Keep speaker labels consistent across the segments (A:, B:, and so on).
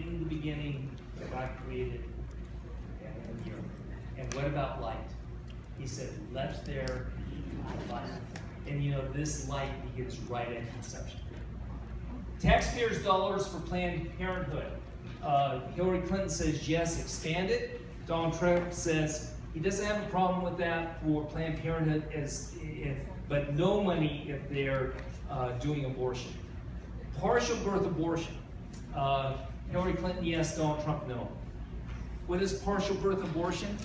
A: in the beginning, God created heaven and earth. And what about light? He said, let there be light. And you know, this light begins right at conception. Taxpayers' dollars for Planned Parenthood. Hillary Clinton says, yes, expand it. Donald Trump says he doesn't have a problem with that for Planned Parenthood, but no money if they're doing abortion. Partial birth abortion. Hillary Clinton, yes. Donald Trump, no. What is partial birth abortion?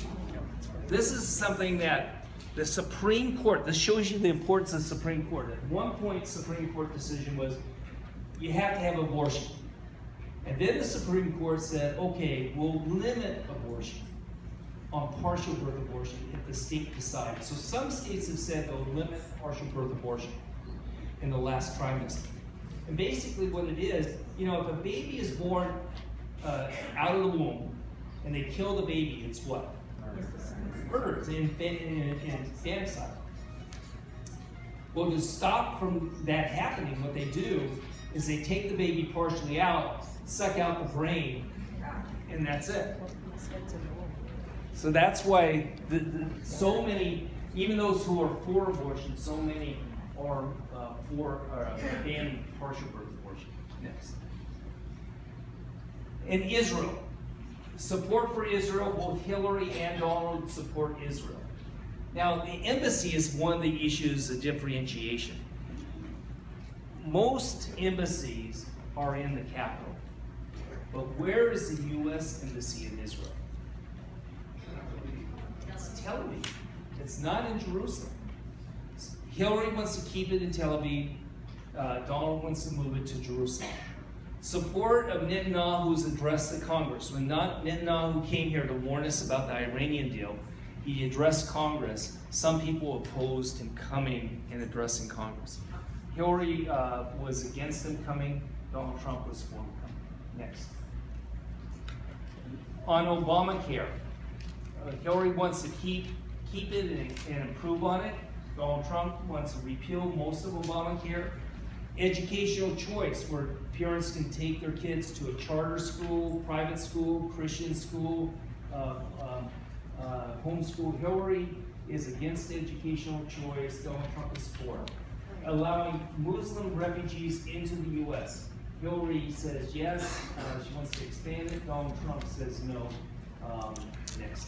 A: This is something that the Supreme Court, this shows you the importance of the Supreme Court. At one point, Supreme Court decision was, you have to have abortion. And then the Supreme Court said, okay, we'll limit abortion on partial birth abortion if the state decides. So some states have said they'll limit partial birth abortion in the last trimester. And basically what it is, you know, if a baby is born out of the womb and they kill the baby, it's what? Murder. It's infanticide. Well, to stop from that happening, what they do is they take the baby partially out, suck out the brain, and that's it. So that's why so many, even those who are for abortion, so many are for banning partial birth abortion. Next. In Israel, support for Israel, both Hillary and Donald support Israel. Now, the embassy is one of the issues of differentiation. Most embassies are in the capital, but where is the U.S. embassy in Israel? It's Tel Aviv. It's not in Jerusalem. Hillary wants to keep it in Tel Aviv. Donald wants to move it to Jerusalem. Support of Netanyahu's address to Congress. When Netanyahu came here to warn us about the Iranian deal, he addressed Congress. Some people opposed him coming and addressing Congress. Hillary was against him coming. Donald Trump was for him coming. Next. On Obamacare, Hillary wants to keep it and improve on it. Donald Trump wants to repeal most of Obamacare. Educational choice, where parents can take their kids to a charter school, private school, Christian school, homeschool. Hillary is against educational choice. Donald Trump is for it. Allowing Muslim refugees into the U.S. Hillary says yes. She wants to expand it. Donald Trump says no. Next.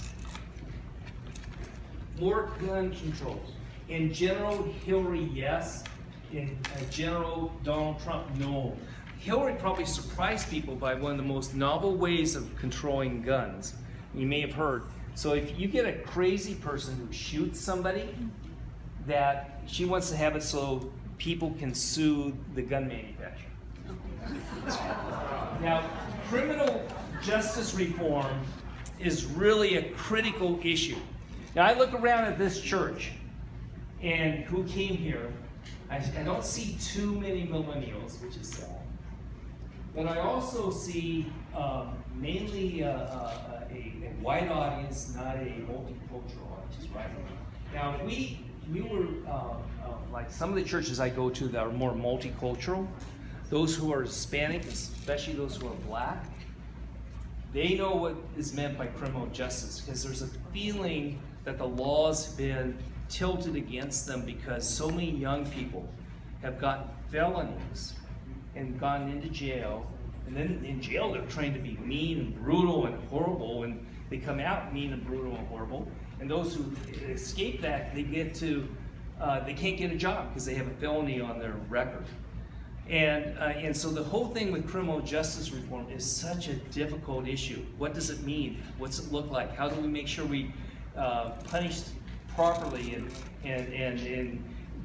A: More gun controls. In general, Hillary, yes. In general, Donald Trump, no. Hillary probably surprised people by one of the most novel ways of controlling guns. You may have heard. So if you get a crazy person who shoots somebody, that she wants to have it so people can sue the gun manufacturer. Now, criminal justice reform is really a critical issue. Now, I look around at this church and who came here. I don't see too many millennials, which is sad. But I also see mainly a white audience, not a multicultural audience, right? Now, we were, like some of the churches I go to that are more multicultural, those who are Hispanic, especially those who are black, they know what is meant by criminal justice, because there's a feeling that the law's been tilted against them because so many young people have gotten felonies and gone into jail, and then in jail they're trained to be mean and brutal and horrible, and they come out mean and brutal and horrible, and those who escape that, they can't get a job because they have a felony on their record. And so the whole thing with criminal justice reform is such a difficult issue. What does it mean? What's it look like? How do we make sure we punish properly and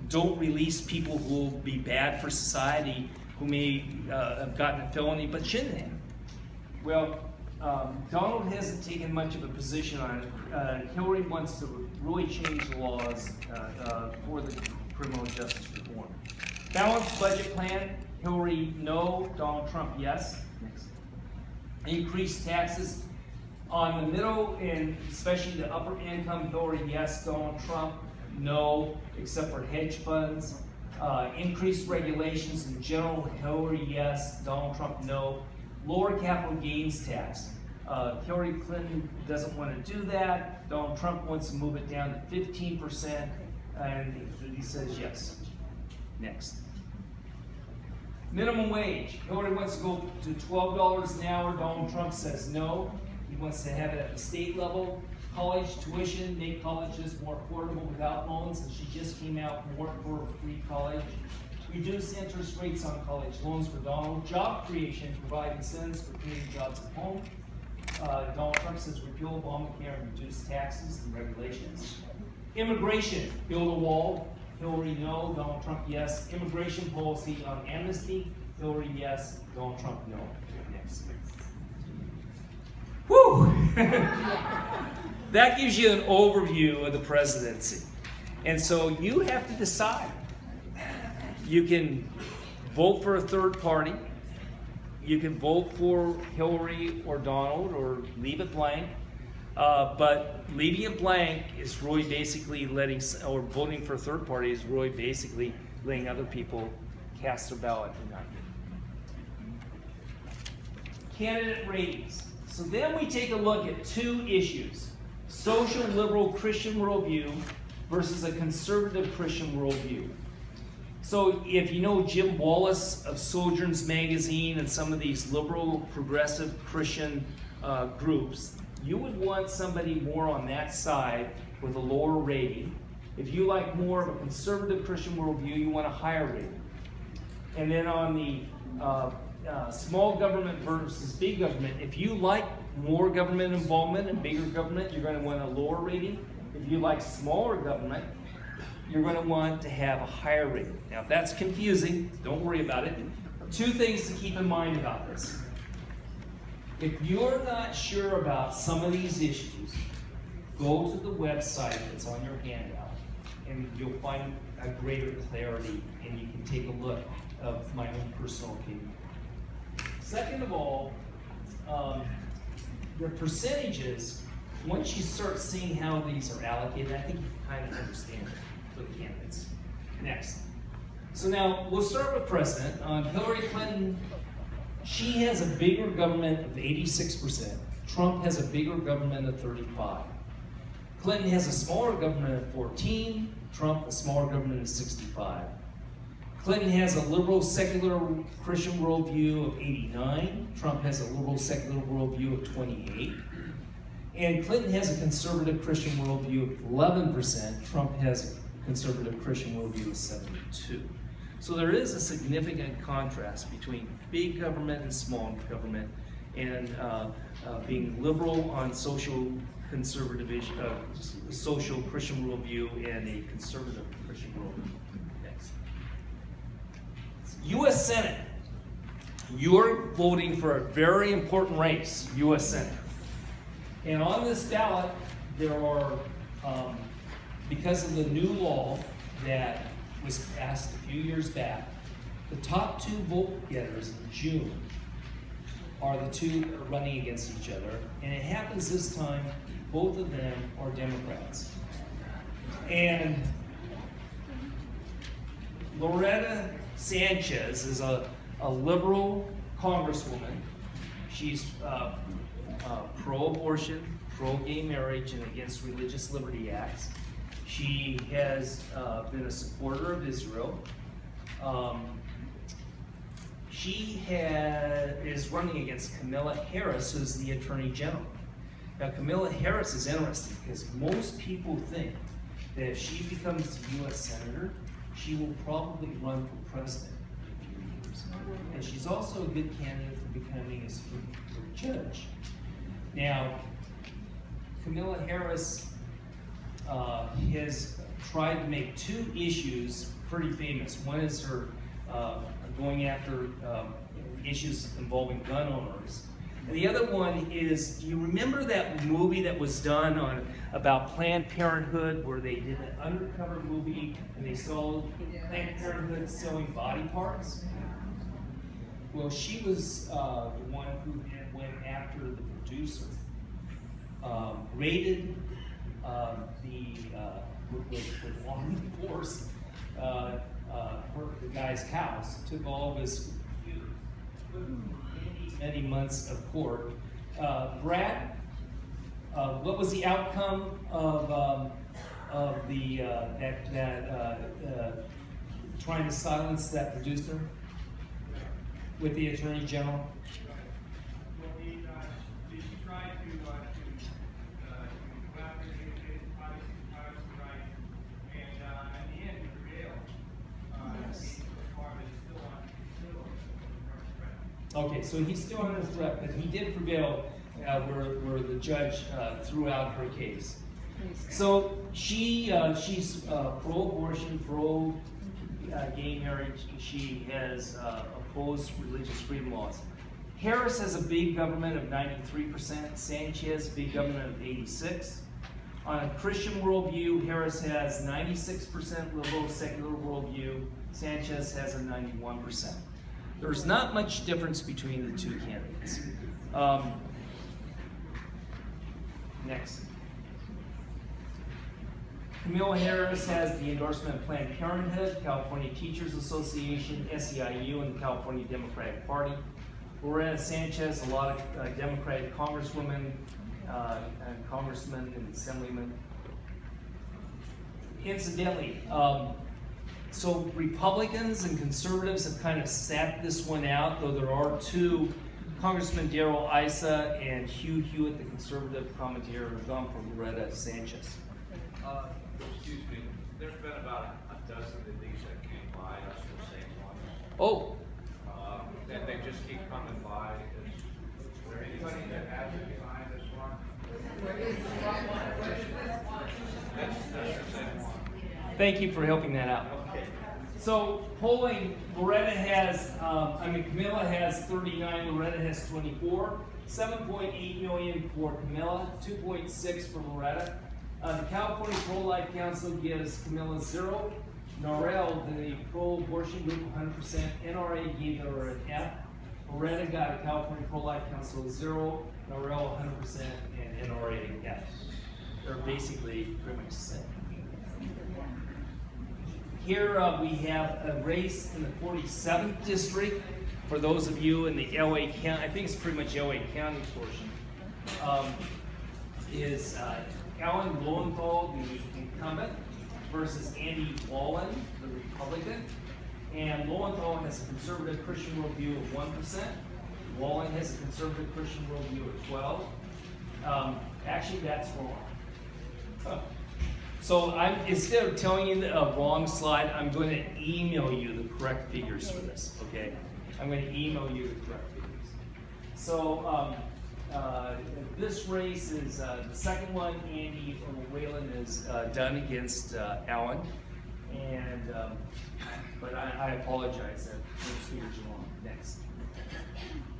A: don't release people who will be bad for society, who may have gotten a felony but shouldn't have? Well, Donald hasn't taken much of a position on it. Hillary wants to really change the laws for the criminal justice reform. Balanced budget plan, Hillary no, Donald Trump yes. Next. Increased taxes on the middle and especially the upper income, Hillary yes, Donald Trump no, except for hedge funds. Increased regulations in general, Hillary yes, Donald Trump no. lower capital gains tax. Hillary Clinton doesn't want to do that. Donald Trump wants to move it down to 15%, and he says yes. Next. Minimum wage. Hillary wants to go to $12 an hour. Donald Trump says no. He wants to have it at the state level. College tuition, make colleges more affordable without loans, and she just came out more for free college. Reduce interest rates on college loans for Donald. Job creation, provide incentives for creating jobs at home. Donald Trump says repeal Obamacare and reduce taxes and regulations. Immigration, build a wall. Hillary, no. Donald Trump, yes. Immigration policy on amnesty. Hillary, yes. Donald Trump, no. Next. Whew! That gives you an overview of the presidency. And so you have to decide. You can vote for a third party. You can vote for Hillary or Donald or leave it blank. But leaving it blank is really basically or voting for a third party is really basically letting other people cast their ballot and not you. Candidate ratings. So then we take a look at two issues. Social liberal Christian worldview versus a conservative Christian worldview. So if you know Jim Wallace of Sojourns Magazine and some of these liberal, progressive Christian groups, you would want somebody more on that side with a lower rating. If you like more of a conservative Christian worldview, you want a higher rating. And then on the small government versus big government, if you like more government involvement and bigger government, you're going to want a lower rating. If you like smaller government, you're going to want to have a higher rating. Now, if that's confusing, don't worry about it. Two things to keep in mind about this. If you're not sure about some of these issues, go to the website that's on your handout, and you'll find a greater clarity, and you can take a look of my own personal opinion. Second of all, the percentages, once you start seeing how these are allocated, I think you kind of understand it for the candidates. Next. So now, we'll start with President. Hillary Clinton, she has a bigger government of 86%. Trump has a bigger government of 35%. Clinton has a smaller government of 14%. Trump a smaller government of 65%. Clinton has a liberal secular Christian worldview of 89. Trump has a liberal secular worldview of 28. And Clinton has a conservative Christian worldview of 11%. Trump has a conservative Christian worldview of 72. So there is a significant contrast between big government and small government, and being liberal on social conservative social Christian worldview and a conservative Christian worldview. Next. U.S. Senate. You're voting for a very important race, U.S. Senate. And on this ballot, there are, because of the new law that was passed a few years back, the top two vote getters in June are the two running against each other. And it happens this time, both of them are Democrats. And Loretta Sanchez is a liberal congresswoman. She's pro-abortion, pro-gay marriage, and against religious liberty acts. She has been a supporter of Israel. She is running against Kamala Harris, who's the Attorney General. Now, Kamala Harris is interesting because most people think that if she becomes a U.S. Senator, she will probably run for president in a few years. And she's also a good candidate for becoming a Supreme Court judge. Now, Kamala Harris has tried to make two issues pretty famous. One is her going after issues involving gun owners. And the other one is, do you remember that movie that was done about Planned Parenthood, where they did an undercover movie and they sold Planned Parenthood selling body parts? Well, she was the one who went after the producer, raided with law enforcement the guy's house, took all of his food, and he many months of court. Brad, what was the outcome of the trying to silence that producer with the Attorney General?
B: Well, he tried to go after his privacy rights, and in the end, he prevailed.
A: Okay, so he's still under threat, but he did prevail where the judge threw out her case. So she's pro-abortion, pro-gay marriage. She has opposed religious freedom laws. Harris has a big government of 93%. Sanchez, big government of 86%. On a Christian worldview, Harris has 96% liberal secular worldview. Sanchez has a 91%. There's not much difference between the two candidates. Next. Kamala Harris has the endorsement of Planned Parenthood, California Teachers Association, SEIU, and the California Democratic Party. Loretta Sanchez, a lot of Democratic congresswomen and congressmen and assemblymen. Incidentally, so Republicans and conservatives have kind of sat this one out, though there are two, Congressman Darrell Issa and Hugh Hewitt, the conservative commentator, have gone for Loretta Sanchez.
C: Excuse me, there's been about a dozen of these that came by, that's the same one.
A: Oh,
C: And they just keep coming by. Is there anybody that has it behind this one? That's the same one.
A: thank you for helping that out.
C: Okay.
A: So polling, Loretta has, Camilla has 39, Loretta has 24. 7.8 million for Camilla, 2.6 for Loretta. The California Pro-Life Council gives Camilla 0. Norrell, the pro-abortion group, 100%. NRA gave her an F. Loretta got a California Pro-Life Council 0. Norrell 100%, and NRA F. They're basically pretty much the same. Here we have a race in the 47th district. For those of you in the LA County, I think it's pretty much LA County portion, is Alan Lowenthal, the incumbent, versus Andy Wallen, the Republican. And Lowenthal has a conservative Christian worldview of 1%. Wallen has a conservative Christian worldview of 12%. Actually, that's wrong. So instead of telling you a wrong slide, I'm going to email you the correct figures for this, okay? I'm going to email you the correct figures. So this race is the second one. Andy Whalen is done against Allen, and but I apologize that those figures are wrong. Next.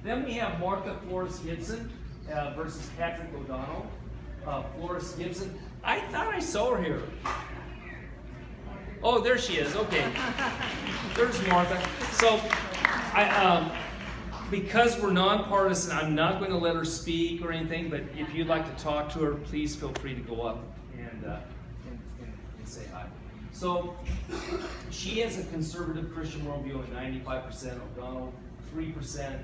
A: Then we have Martha Flores Gibson versus Patrick O'Donnell. Flores Gibson. I thought I saw her here. Oh, there she is. Okay. There's Martha. So, because we're nonpartisan, I'm not going to let her speak or anything, but if you'd like to talk to her, please feel free to go up and say hi. So, she has a conservative Christian worldview of 95%, O'Donnell 3%.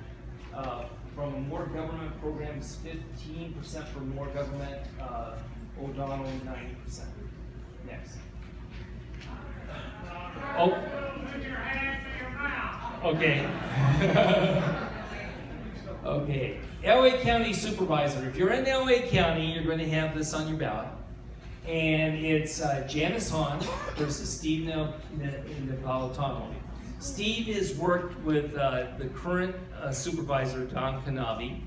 A: From more government programs, 15% for more government, O'Donnell 90%. Next. Oh. Okay. Okay. LA County Supervisor. If you're in LA County, you're going to have this on your ballot. And it's Janice Hahn versus Steve Napolitano. Steve has worked with the current supervisor, Don Canavi.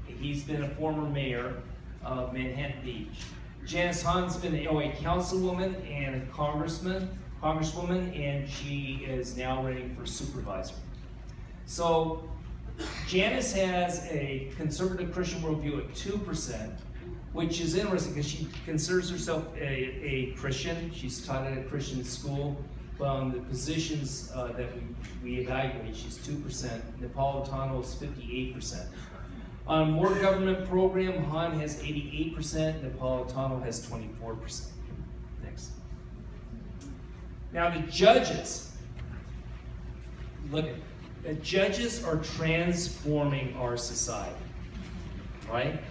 A: He's been a former mayor of Manhattan Beach. Janice Hahn's been an LA councilwoman and a congresswoman, and she is now running for supervisor. So Janice has a conservative Christian worldview at 2%, which is interesting because she considers herself a Christian. She's taught at a Christian school. From the positions that we evaluate, she's 2%. Napolitano is 58%. On more government program, Hahn has 88%. Napolitano has 24%. Next. Now the judges. Look at that judges are transforming our society, right?